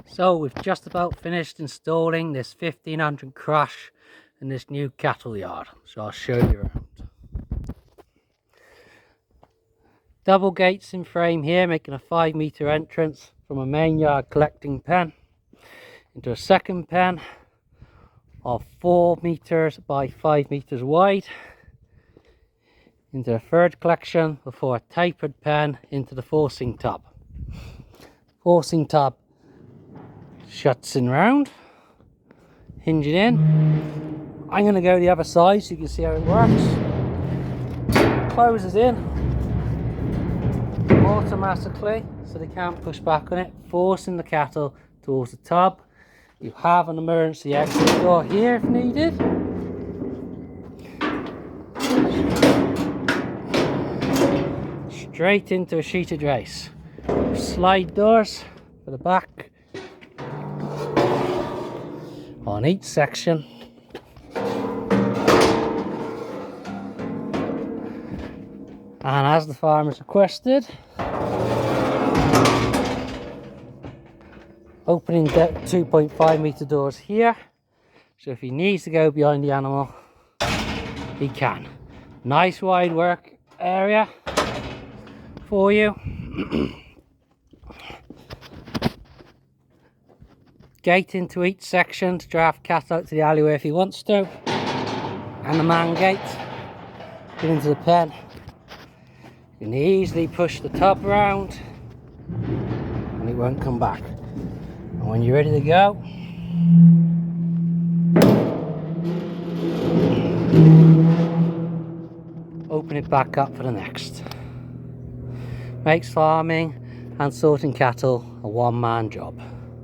So we've just about finished installing this 1500 crash in this new cattle yard, so I'll show you around. Double gates in frame here, making a 5-meter entrance from a main yard collecting pen into a second pen of 4 meters by 5 meters wide, into a third collection before a tapered pen into the forcing tub. Forcing tub shuts in round, hinge it in. I'm going to go the other side so you can see how it works. Closes in automatically so they can't push back on it, forcing the cattle towards the tub. You have an emergency exit door here if needed. Straight into a sheeted race. Slide doors for the back on each section. And as the farmers requested, opening 2.5 meter doors here, so if he needs to go behind the animal, he can. Nice wide work area for you. Gate into each section to draft cattle out to the alleyway if he wants to, and the man gate get into the pen. You can easily push the tub around and it won't come back. And when you're ready to go, open it back up for the next. Makes farming and sorting cattle a one-man job.